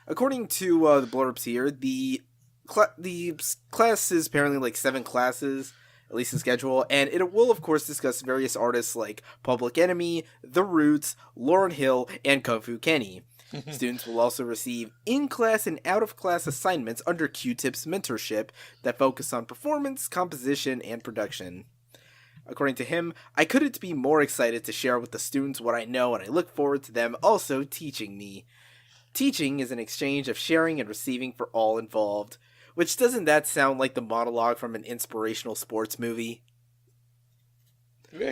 according to the blurbs here, the class is apparently like 7 classes, at least in schedule, and it will, of course, discuss various artists like Public Enemy, The Roots, Lauryn Hill, and Kung Fu Kenny. Students will also receive in-class and out-of-class assignments under Q-Tip's mentorship that focus on performance, composition, and production. According to him, I couldn't be more excited to share with the students what I know, and I look forward to them also teaching me. Teaching is an exchange of sharing and receiving for all involved. Which, doesn't that sound like the monologue from an inspirational sports movie?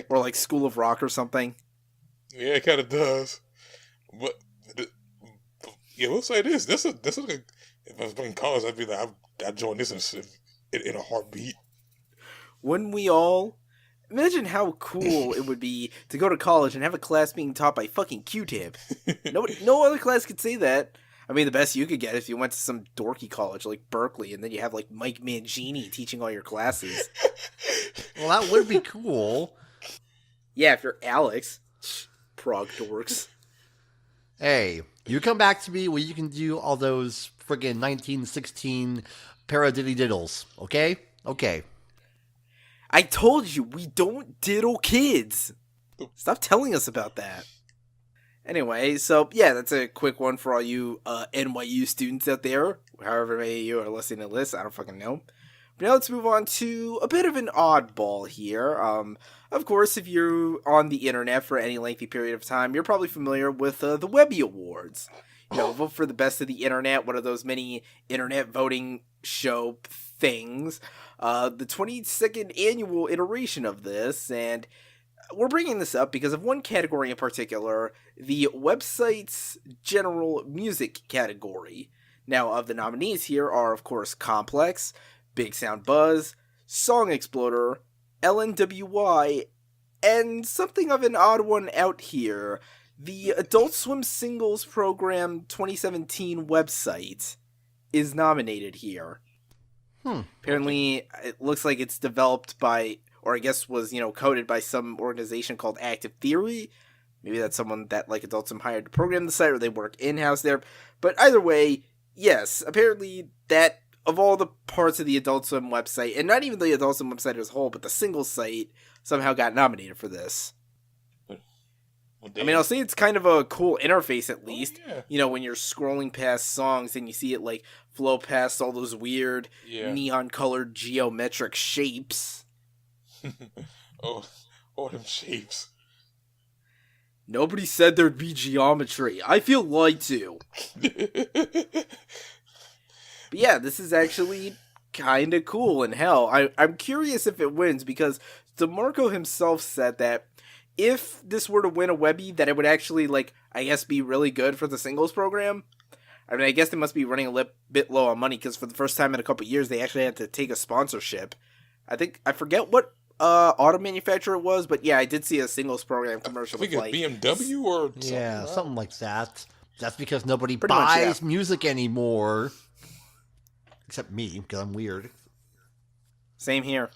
Or like School of Rock or something? Yeah, it kind of does. But yeah, we'll say this. This is like, if I was in college, I'd be like, I'd join this in a heartbeat. Wouldn't we all? Imagine how cool it would be to go to college and have a class being taught by fucking Q-Tip. No other class could say that. I mean, the best you could get if you went to some dorky college like Berkeley, and then you have like Mike Mangini teaching all your classes. Well, that would be cool. Yeah, if you're Alex. Prog dorks. Hey, you come back to me where you can do all those friggin' 1916 paradiddy diddles, okay? Okay. I told you, we don't diddle kids. Stop telling us about that. Anyway, so yeah, that's a quick one for all you NYU students out there. However many of you are listening to this, I don't fucking know. But now let's move on to a bit of an oddball here. Of course, if you're on the internet for any lengthy period of time, you're probably familiar with the Webby Awards. You know, vote for the best of the internet, one of those many internet voting show things. The 22nd annual iteration of this, and we're bringing this up because of one category in particular, the website's general music category. Now, of the nominees here are, of course, Complex, Big Sound Buzz, Song Exploder, LNWY, and something of an odd one out here, the Adult Swim Singles Program 2017 website is nominated here. Apparently, it looks like it's developed by, or I guess was, coded by some organization called Active Theory. Maybe that's someone that, like, Adult Swim hired to program the site, or they work in-house there. But either way, yes, apparently that, of all the parts of the Adult Swim website, and not even the Adult Swim website as a whole, but the single site somehow got nominated for this. Well, I mean, I'll say it's kind of a cool interface, at least. Yeah. When you're scrolling past songs and you see it, like, flow past all those weird neon-colored geometric shapes. oh, them shapes. Nobody said there'd be geometry. I feel lied to. But yeah, this is actually kind of cool, and hell, I'm curious if it wins, because DeMarco himself said that if this were to win a Webby, that it would actually, like, I guess be really good for the singles program. I mean, I guess they must be running a bit low on money, because for the first time in a couple years, they actually had to take a sponsorship. I forget what auto manufacturer it was, but yeah, I did see a singles program commercial. I think it's BMW or something. Yeah, something like that. That's because nobody buys music anymore. Except me, because I'm weird. Same here.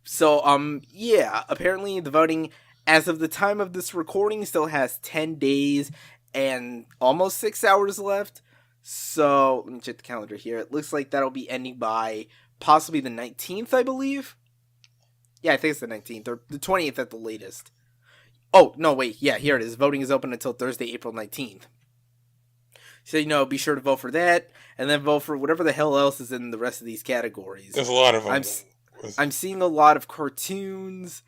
So, yeah, apparently the voting, as of the time of this recording, still has 10 days and almost 6 hours left. So, let me check the calendar here. It looks like that'll be ending by possibly the 19th, I believe. Yeah, I think it's the 19th, or the 20th at the latest. Oh, no, wait, yeah, here it is. Voting is open until Thursday, April 19th. So, be sure to vote for that, and then vote for whatever the hell else is in the rest of these categories. There's a lot of them. I'm seeing a lot of cartoons,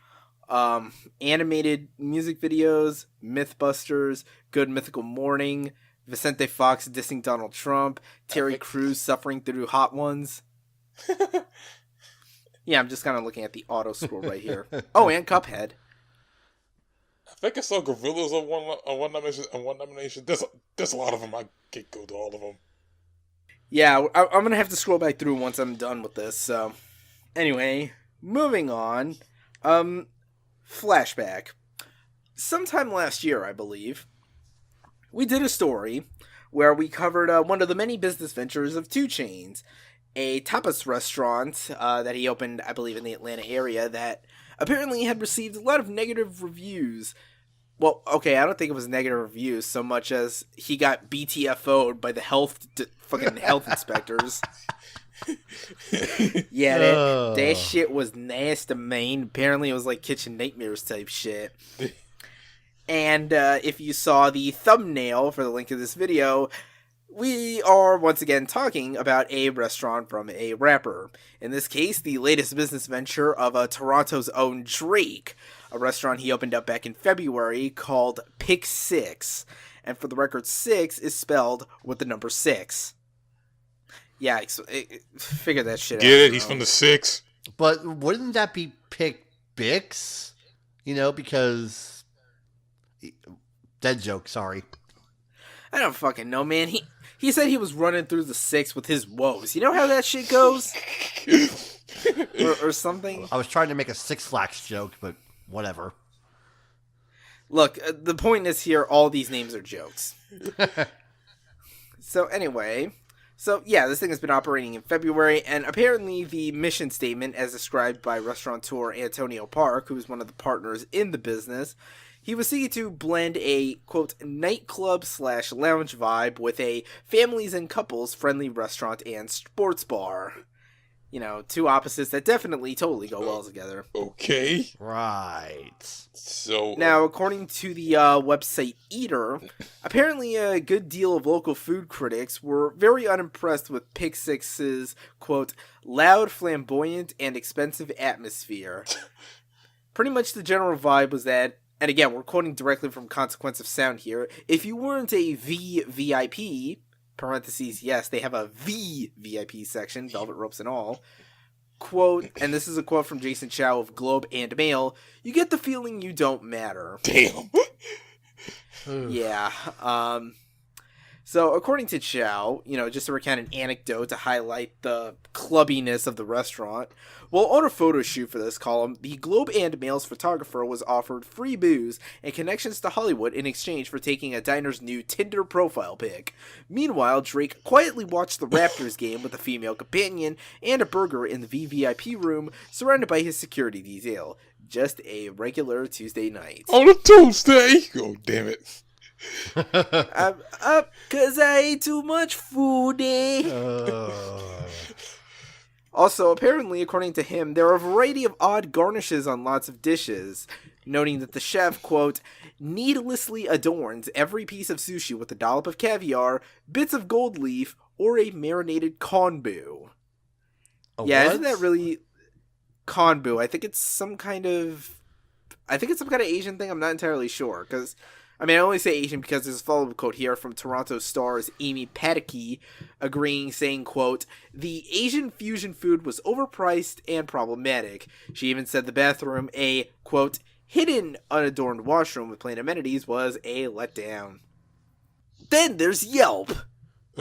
animated music videos, Mythbusters, Good Mythical Morning, Vicente Fox dissing Donald Trump, Terry Crews suffering through Hot Ones. Yeah, I'm just kind of looking at the auto scroll right here. Oh, and Cuphead. I think I saw Gorillas on one nomination. There's a lot of them. I can't go to all of them. Yeah, I'm gonna have to scroll back through once I'm done with this. So, anyway, moving on. Flashback. Sometime last year, I believe, we did a story where we covered one of the many business ventures of 2 Chainz, a tapas restaurant that he opened, I believe, in the Atlanta area that apparently had received a lot of negative reviews. Well, okay, I don't think it was negative reviews so much as he got BTFO'd by the fucking health inspectors. Yeah, that shit was nasty, man. Apparently it was like Kitchen Nightmares type shit. And if you saw the thumbnail for the link of this video, we are once again talking about a restaurant from a rapper. In this case, the latest business venture of Toronto's own Drake, a restaurant he opened up back in February called Pick 6. And for the record, 6 is spelled with the number 6. Yeah, figure that shit out. Get it? He's from the 6. But wouldn't that be Pick Bix? Because Dead joke, sorry. I don't fucking know, man. He said he was running through the 6 with his woes. You know how that shit goes? or something? I was trying to make a Six Flags joke, but whatever. Look, the point is here, all these names are jokes. So anyway, this thing has been operating in February, and apparently the mission statement, as described by restaurateur Antonio Park, who is one of the partners in the business, he was seeking to blend a, quote, nightclub/lounge vibe with a families and couples friendly restaurant and sports bar. You know, two opposites that definitely totally go well together. Okay. Right. So now, according to the website Eater, apparently a good deal of local food critics were very unimpressed with Pick Six's, quote, loud, flamboyant, and expensive atmosphere. Pretty much the general vibe was that, and again, we're quoting directly from Consequence of Sound here, if you weren't a VVIP, parentheses, yes, they have a VIP section, velvet ropes and all, quote, and this is a quote from Jason Chow of Globe and Mail, you get the feeling you don't matter. Damn. Yeah. So, according to Chow, just to recount an anecdote to highlight the clubbiness of the restaurant, while on a photo shoot for this column, the Globe and Mail's photographer was offered free booze and connections to Hollywood in exchange for taking a diner's new Tinder profile pic. Meanwhile, Drake quietly watched the Raptors game with a female companion and a burger in the VVIP room, surrounded by his security detail. Just a regular Tuesday night. On a Tuesday? Oh, damn it. I'm up 'cause I ate too much food. Also, apparently, according to him, there are a variety of odd garnishes on lots of dishes, noting that the chef, quote, needlessly adorns every piece of sushi with a dollop of caviar, bits of gold leaf, or a marinated konbu. Isn't that really konbu? I think it's some kind of Asian thing. I'm not entirely sure, because I only say Asian because there's a follow-up quote here from Toronto Star's Amy Pataky agreeing, saying, quote, the Asian fusion food was overpriced and problematic. She even said the bathroom, a, quote, hidden unadorned washroom with plain amenities, was a letdown. Then there's Yelp.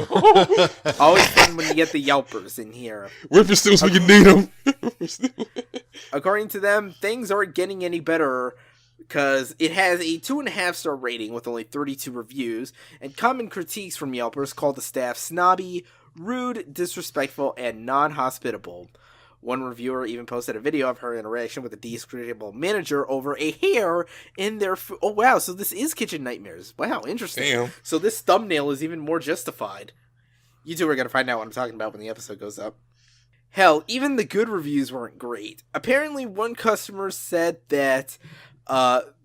Always fun when you get the Yelpers in here. Rip your steals when you need them. According to them, things aren't getting any better, because it has a 2.5-star rating with only 32 reviews, and common critiques from Yelpers call the staff snobby, rude, disrespectful, and non-hospitable. One reviewer even posted a video of her interaction with a disagreeable manager over a hair in their food. Oh, wow, so this is Kitchen Nightmares. Wow, interesting. Damn. So this thumbnail is even more justified. You two are going to find out what I'm talking about when the episode goes up. Hell, even the good reviews weren't great. Apparently, one customer said that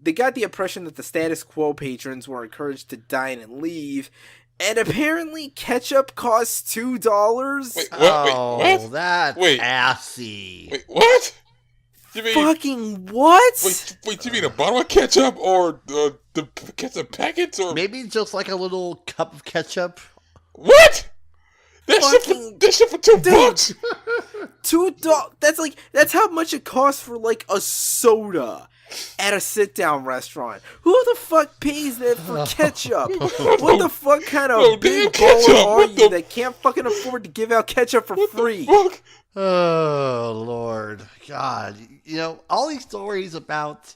they got the impression that the status quo patrons were encouraged to dine and leave, and apparently ketchup costs $2. Wait, what? That's assy. Wait, what? You mean fucking what? Wait, you mean a bottle of ketchup or the ketchup packets or maybe just like a little cup of ketchup? What? That shit for $2. $2. That's how much it costs for like a soda at a sit-down restaurant. Who the fuck pays that for ketchup? What the fuck kind of big baller are you that can't fucking afford to give out ketchup for free? Oh, Lord. God. All these stories about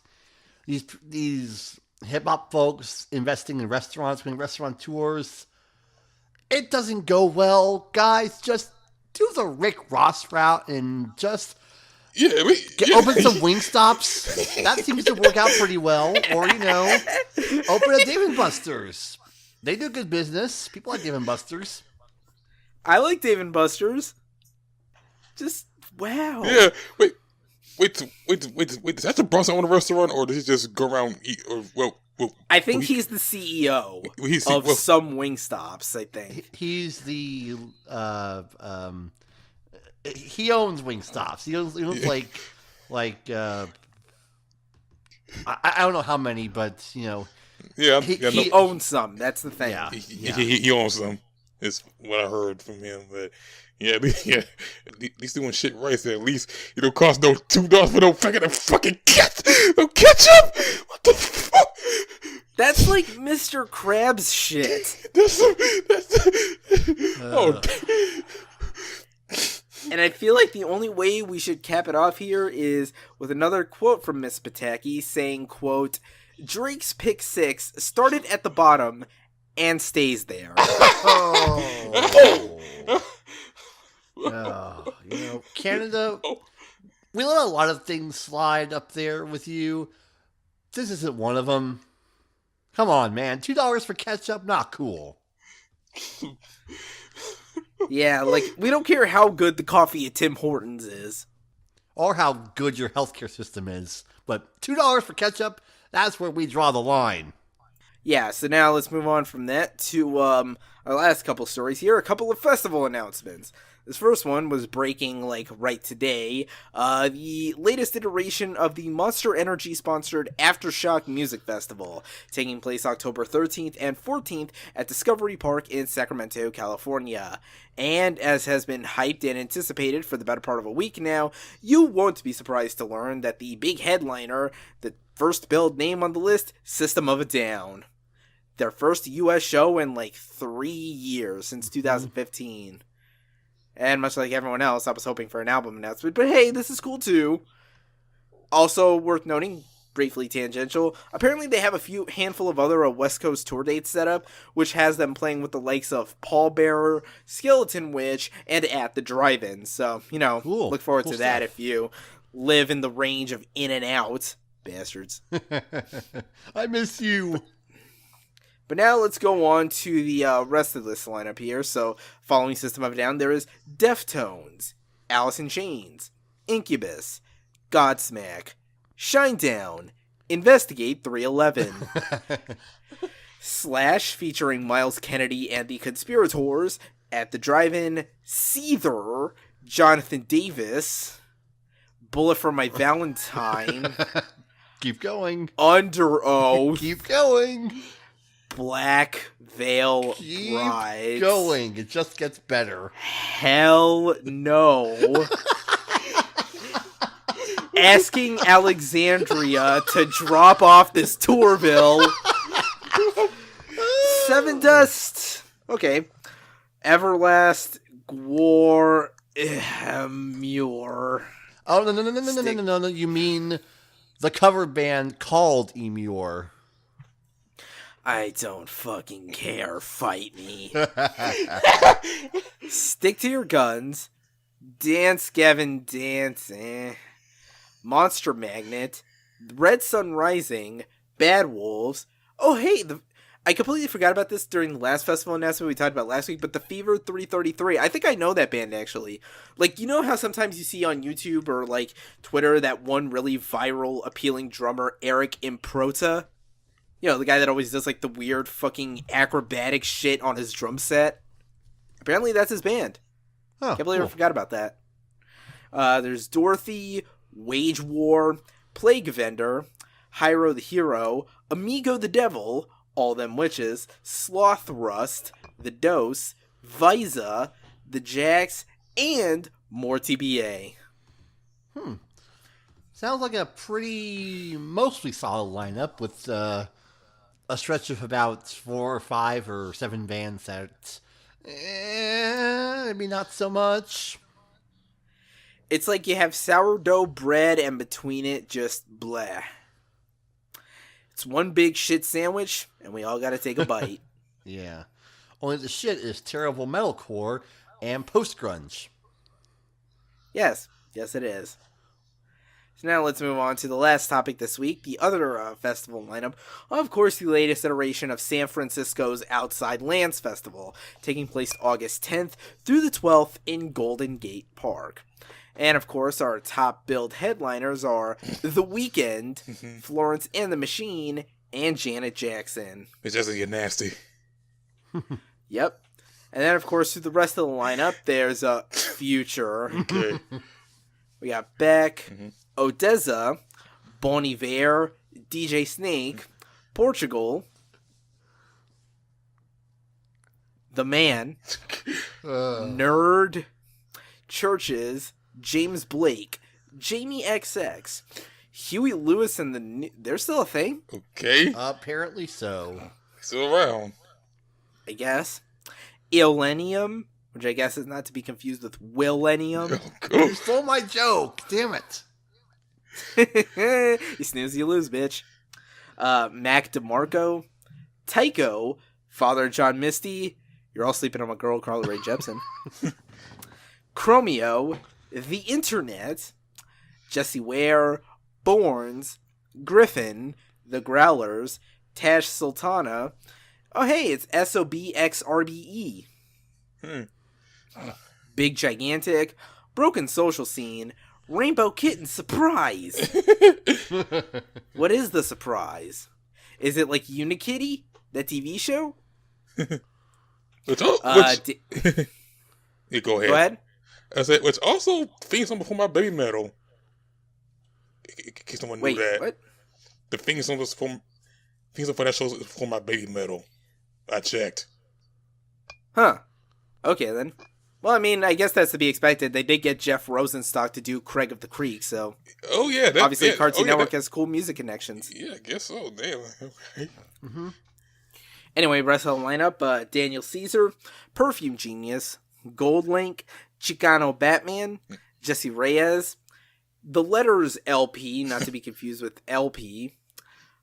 these hip-hop folks investing in restaurants, being restaurateurs, it doesn't go well. Guys, just do the Rick Ross route and just open some Wingstops. That seems to work out pretty well. Or, open a Dave & Buster's. They do good business. People like Dave & Buster's. I like Dave & Buster's. Just, wow. Yeah, wait. Does that the boss own a restaurant, or does he just go around and eat? I think he's the CEO of some Wingstops, I think. He's the, he owns Wingstops. He owns I don't know how many, but, he owns some. That's the thing. Yeah. He owns some. Is what I heard from him, but Yeah, at least doing shit right. So at least it don't cost no $2 for no fucking ketchup. What the fuck? That's like Mr. Krabs shit. Oh. And I feel like the only way we should cap it off here is with another quote from Miss Pataki saying, quote, Drake's pick 6 started at the bottom and stays there. Canada, we let a lot of things slide up there with you. This isn't one of them. Come on, man. $2 for ketchup? Not cool. Yeah, like, we don't care how good the coffee at Tim Hortons is. Or how good your healthcare system is. But $2 for ketchup, that's where we draw the line. Yeah, so now let's move on from that to our last couple stories here. A couple of festival announcements. This first one was breaking, like, right today. The latest iteration of the Monster Energy-sponsored Aftershock Music Festival, taking place October 13th and 14th at Discovery Park in Sacramento, California. And as has been hyped and anticipated for the better part of a week now, you won't be surprised to learn that the big headliner, the first billed name on the list, System of a Down. Their first US show in, like, 3 years, since 2015. And much like everyone else, I was hoping for an album announcement, but hey, this is cool too. Also worth noting, briefly tangential, apparently they have a handful of other West Coast tour dates set up, which has them playing with the likes of Pallbearer, Skeleton Witch, and At the Drive-In. So, cool. Look forward to that if you live in the range of In and Out. Bastards. I miss you. But now let's go on to the rest of this lineup here. So, following System of a Down, there is Deftones, Alice in Chains, Incubus, Godsmack, Shinedown, Investigate 311, Slash featuring Miles Kennedy and the Conspirators, At the Drive-In, Seether, Jonathan Davis, Bullet for My Valentine, Keep going. Under Oath, Keep going. Black Veil Brides. Keep going. It just gets better. Hell no. Asking Alexandria to drop off this tour bill. Seven Dust. Okay. Everlast. Gwar. Muir. Oh, no. You mean the cover band called Emure. I don't fucking care. Fight me. Stick to Your Guns. Dance, Gavin, Dance. Monster Magnet. Red Sun Rising. Bad Wolves. Oh, hey, I completely forgot about this during the last festival announcement we talked about last week, but the Fever 333. I think I know that band, actually. Like, you know how sometimes you see on YouTube or, like, Twitter that one really viral, appealing drummer, Eric Improta? The guy that always does, like, the weird fucking acrobatic shit on his drum set. Apparently that's his band. Oh, Can't believe I forgot about that. There's Dorothy, Wage War, Plague Vendor, Hyro the Hero, Amigo the Devil, All Them Witches, Sloth Rust, The Dose, Visa, The Jacks, and more TBA. Sounds like a pretty mostly solid lineup with a stretch of about 4 or 5 or 7 bands that maybe not so much. It's like you have sourdough bread and between it just blah. It's one big shit sandwich and we all gotta take a bite. Yeah. Only the shit is terrible metalcore and post-grunge. Yes it is. So now let's move on to the last topic this week, the other festival lineup. Of course, the latest iteration of San Francisco's Outside Lands Festival, taking place August 10th through the 12th in Golden Gate Park. And of course, our top billed headliners are The Weeknd, Florence and the Machine, and Janet Jackson. It's just get nasty. Yep. And then, of course, through the rest of the lineup, there's Future. Okay. We got Beck, Odessa, Bon Iver, DJ Snake, Portugal, The Man, Nerd, Churches, James Blake, Jamie XX, Huey Lewis and they're still a thing? Okay. Apparently so. Still around. I guess. Illenium, which I guess is not to be confused with Willennium. You stole my joke. Damn it. You snooze, you lose, bitch. Mac DeMarco, Tycho, Father John Misty. You're all sleeping on my girl, Carly Rae Jepsen. Chromeo, The Internet, Jesse Ware, Borns, Griffin, The Growlers, Tash Sultana. Oh, hey, it's SOBXRBE. Big Gigantic, Broken Social Scene, Rainbow Kitten Surprise. What is the surprise? Is it like Unikitty, that TV show? Yeah, go ahead. Go ahead. I said, which also theme song before my Babymetal. In case someone knew that. What? The theme song was for that show is for my Babymetal. I checked. Huh. Okay, then. Well, I mean, I guess that's to be expected. They did get Jeff Rosenstock to do Craig of the Creek, so... Oh, yeah. Obviously, Cartoon Network has cool music connections. Yeah, I guess so. Damn. Okay. Mm-hmm. Anyway, rest of the lineup, Daniel Caesar, Perfume Genius, Gold Link, Chicano Batman, Jesse Reyes, The Letters LP, not to be confused with LP,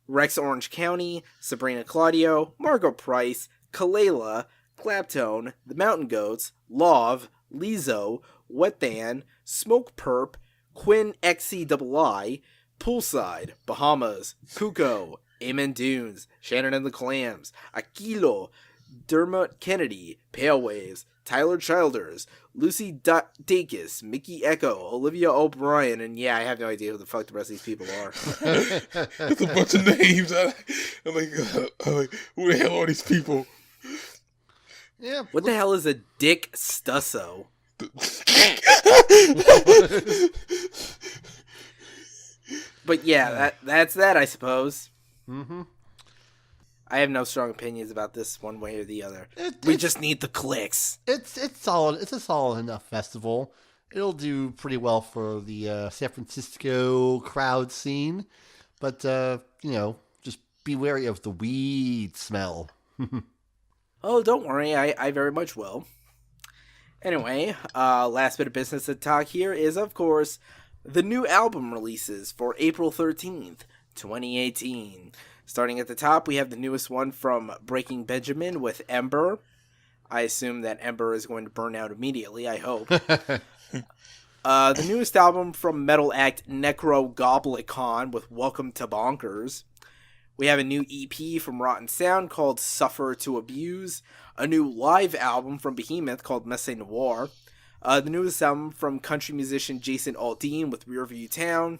Rex Orange County, Sabrina Claudio, Margot Price, Kalela, Claptone, The Mountain Goats, Love, Lizzo, Wet Dan, Smoke Perp, Quinn XCII, Poolside, Bahamas, Kuko, Amen Dunes, Shannon and the Clams, Aquilo, Dermot Kennedy, Pale Waves, Tyler Childers, Lucy Dacus, Mickey Echo, Olivia O'Brien, and yeah, I have no idea who the fuck the rest of these people are. It's a bunch of names. I'm like, who the hell are these people? Yeah. What the hell is a Dick Stusso? But yeah, that's that, I suppose. Mm-hmm. I have no strong opinions about this one way or the other. We just need the clicks. It's solid. It's a solid enough festival. It'll do pretty well for the San Francisco crowd scene, but just be wary of the weed smell. Oh, don't worry, I very much will. Anyway, last bit of business to talk here is, of course, the new album releases for April 13th, 2018. Starting at the top, we have the newest one from Breaking Benjamin with Ember. I assume that Ember is going to burn out immediately, I hope. The newest album from metal act Necro Goblicon with Welcome to Bonkers. We have a new EP from Rotten Sound called Suffer to Abuse. A new live album from Behemoth called Messe Noir. The newest album from country musician Jason Aldean with Rearview Town.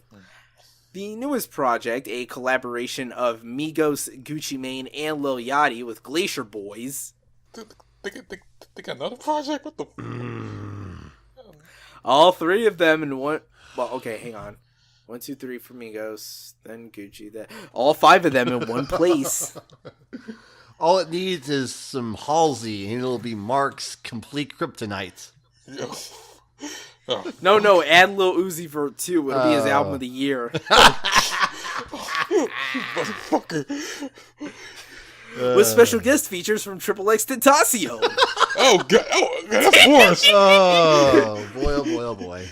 The newest project, a collaboration of Migos, Gucci Mane, and Lil Yachty with Glacier Boys. They got another project? What the... All three of them in one... Well, okay, hang on. 1, 2, 3 for Migos, then Gucci, then... All 5 of them in one place. All it needs is some Halsey, and it'll be Mark's complete kryptonite. Oh. No, add Lil Uzi Vert too. It'll be his album of the year. Motherfucker. With special guest features from Triple X Tentacion. Oh, God. Oh, of course. Oh, boy, oh, boy, oh, boy.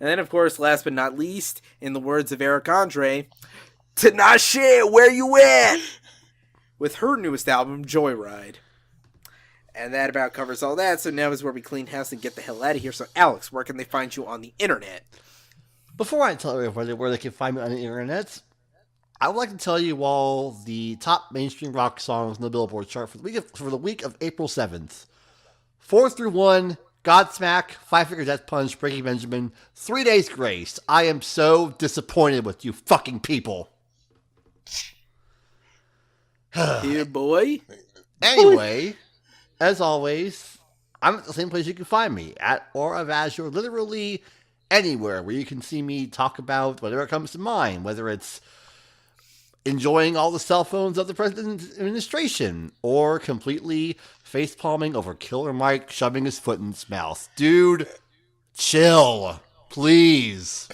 And then, of course, last but not least, in the words of Eric Andre, Tinashe, where you at? With her newest album, Joyride. And that about covers all that, so now is where we clean house and get the hell out of here. So, Alex, where can they find you on the internet? Before I tell everybody where they can find me on the internet, I would like to tell you all the top mainstream rock songs in the Billboard chart for the week of April 7th. 4 through 1, Godsmack, Five Finger Death Punch, Breaking Benjamin, 3 Days Grace. I am so disappointed with you fucking people. Dear boy. Anyway, as always, I'm at the same place you can find me, at Aura of Azure, literally anywhere where you can see me talk about whatever comes to mind, whether it's enjoying all the cell phones of the president's administration, or completely facepalming over Killer Mike shoving his foot in his mouth. Dude, chill, please.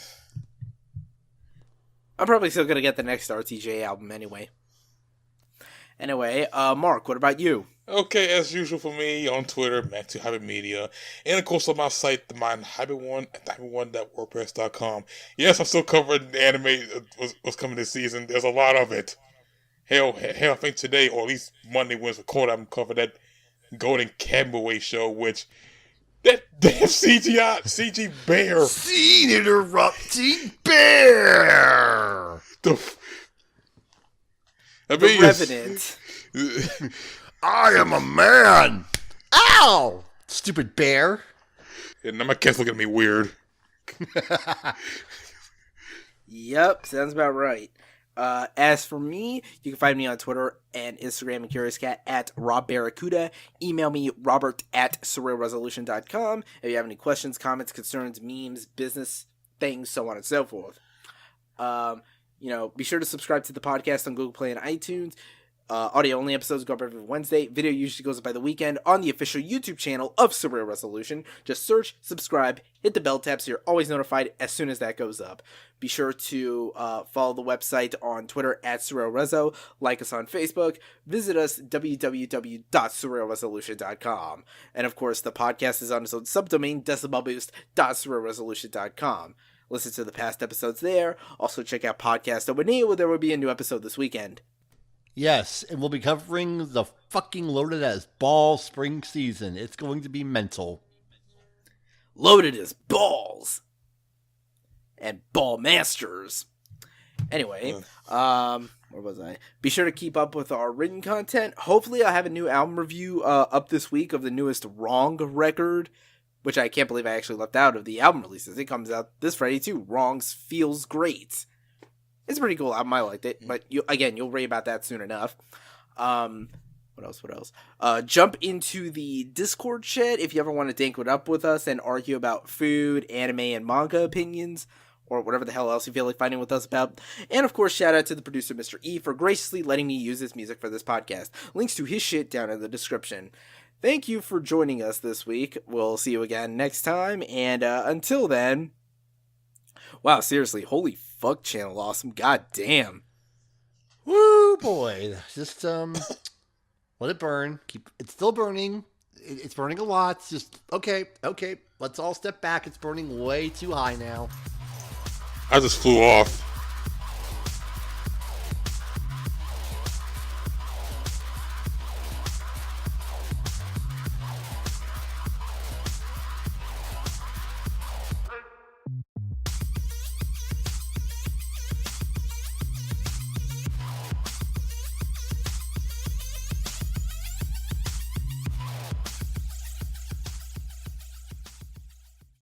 I'm probably still gonna get the next RTJ album anyway. Anyway, Mark, what about you? Okay, as usual for me, on Twitter, Mac2HybridMedia, and of course on my site, the mine Hybrid1 at hybrid1.wordpress.com. Yes, I'm still covering anime what's coming this season. There's a lot of it. Hell, I think today, or at least Monday when it's recorded, I'm covering that Golden Kamuy show, which that damn CG bear. Scene interrupting bear. The Revenant. I am a man. Ow! Stupid bear. And now my cat's looking at me weird. Yep, sounds about right. As for me, you can find me on Twitter and Instagram and Curious Cat at Rob Barracuda. Email me, robert@surrealresolution.com if you have any questions, comments, concerns, memes, business things, so on and so forth. Be sure to subscribe to the podcast on Google Play and iTunes. Audio-only episodes go up every Wednesday. Video usually goes up by the weekend on the official YouTube channel of Surreal Resolution. Just search, subscribe, hit the bell tab so you're always notified as soon as that goes up. Be sure to follow the website on Twitter at SurrealReso, like us on Facebook, visit us www.surrealresolution.com. And of course, the podcast is on its own subdomain, decibelboost.surrealresolution.com. Listen to the past episodes there. Also check out Podcast Oneohtrix, where there will be a new episode this weekend. Yes, and we'll be covering the fucking Loaded as Balls spring season. It's going to be mental. Loaded as balls. And ball masters. Anyway, where was I? Be sure to keep up with our written content. Hopefully I'll have a new album review up this week of the newest Wrong record, which I can't believe I actually left out of the album releases. It comes out this Friday too. Wrongs Feels Great. It's a pretty cool album. I liked it, but you'll read about that soon enough. What else? Jump into the Discord chat if you ever want to dink it up with us and argue about food, anime, and manga opinions, or whatever the hell else you feel like fighting with us about. And of course, shout out to the producer, Mr. E, for graciously letting me use his music for this podcast. Links to his shit down in the description. Thank you for joining us this week. We'll see you again next time, and until then, wow, seriously, holy fuck, channel awesome, god damn. Woo, boy. Just, let it burn. It's still burning. It's burning a lot. It's just, okay, let's all step back. It's burning way too high now. I just flew off.